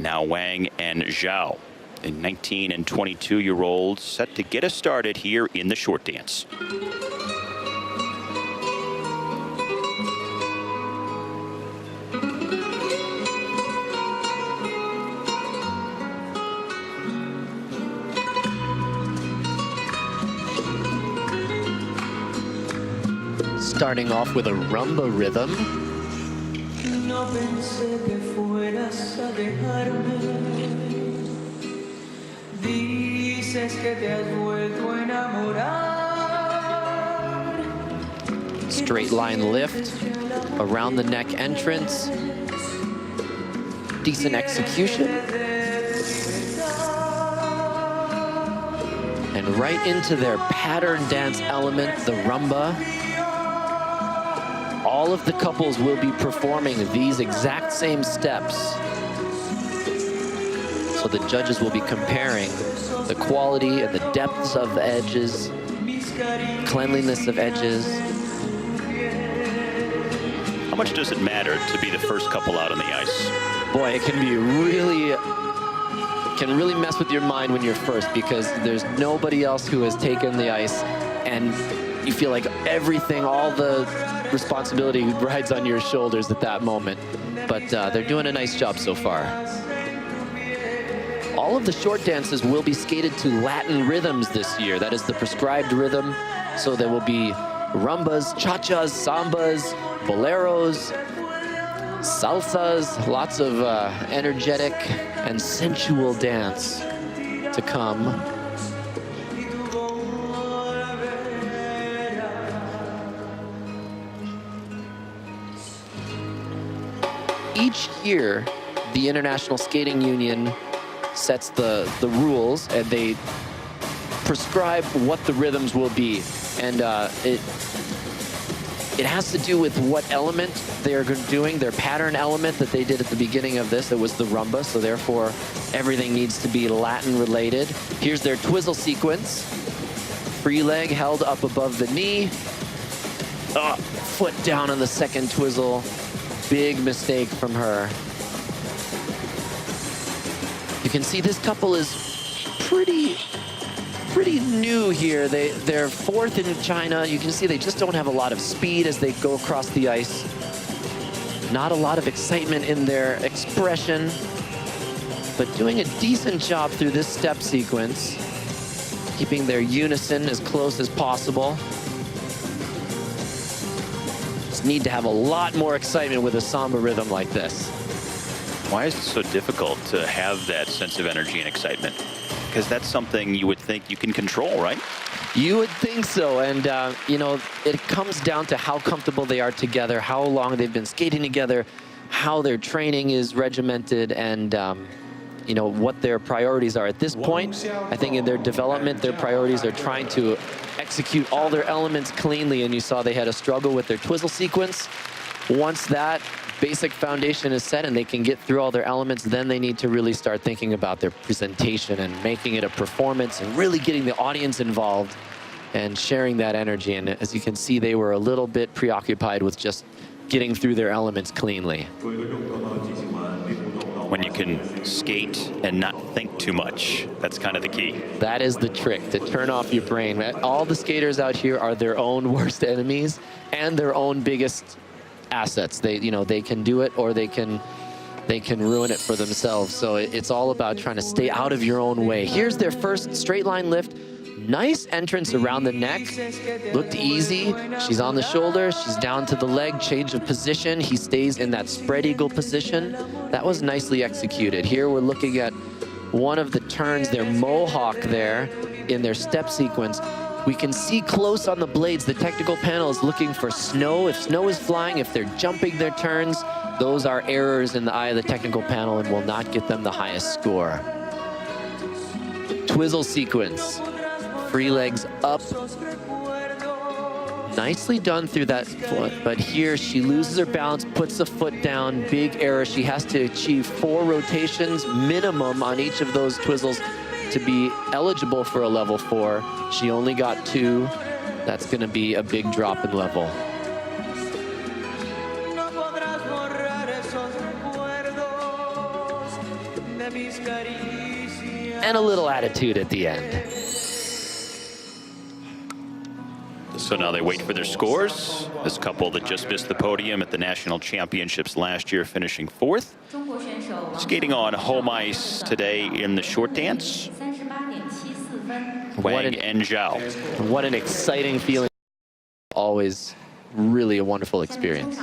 And now Wang and ZHAO, the 19 and 22-year-olds, set to get us started here in the short dance. Starting off with a rumba rhythm. Straight line lift, around the neck entrance. Decent execution. And right into their pattern dance element, the rumba. All of the couples will be performing these exact same steps. So the judges will be comparing the quality and the depths of edges, cleanliness of edges. How much does it matter to be the first couple out on the ice? Boy, it can really mess with your mind when you're first, because there's nobody else who has taken the ice, and you feel like everything, all the responsibility rides on your shoulders at that moment. But they're doing a nice job so far. All of the short dances will be skated to Latin rhythms this year. That is the prescribed rhythm. So there will be rumbas, cha-chas, sambas, boleros, salsas, lots of energetic and sensual dance to come. Each year, the International Skating Union sets the rules, and they prescribe what the rhythms will be. And it has to do with what element they're doing, their pattern element that they did at the beginning of this. It was the rumba, so therefore everything needs to be Latin related. Here's their twizzle sequence. Free leg held up above the knee. Foot down on the second twizzle. Big mistake from her. You can see this couple is pretty new here. They're fourth in China. You can see they just don't have a lot of speed as they go across the ice. Not a lot of excitement in their expression, but doing a decent job through this step sequence, keeping their unison as close as possible. Need to have a lot more excitement with a samba rhythm like this. Why is it so difficult to have that sense of energy and excitement? Because that's something you would think you can control, right? You would think so, and you know, it comes down to how comfortable they are together, how long they've been skating together, how their training is regimented, and you know, what their priorities are at this point. I think in their development, their priorities are trying to execute all their elements cleanly, and you saw they had a struggle with their twizzle sequence. Once that basic foundation is set and they can get through all their elements, then they need to really start thinking about their presentation and making it a performance and really getting the audience involved and sharing that energy. And as you can see, they were a little bit preoccupied with just getting through their elements cleanly. When you can skate and not think too much, that's kind of the key. That is the trick, to turn off your brain. All the skaters out here are their own worst enemies and their own biggest assets. They can do it, or they can ruin it for themselves. So it's all about trying to stay out of your own way. Here's their first straight line lift. Nice entrance around the neck. Looked easy. She's on the shoulder. She's down to the leg. Change of position. He stays in that spread eagle position. That was nicely executed. Here we're looking at one of the turns, their mohawk there in their step sequence. We can see close on the blades, the technical panel is looking for snow. If snow is flying, if they're jumping their turns, those are errors in the eye of the technical panel and will not get them the highest score. Twizzle sequence. Free legs up. Nicely done through that foot, but here she loses her balance, puts the foot down, big error. She has to achieve 4 rotations minimum on each of those twizzles to be eligible for a level 4. She only got 2. That's gonna be a big drop in level. and a little attitude at the end. So now they wait for their scores. This couple that just missed the podium at the national championships last year, finishing 4th. Skating on home ice today in the short dance. Wang and ZHAO. What an exciting feeling. Always really a wonderful experience.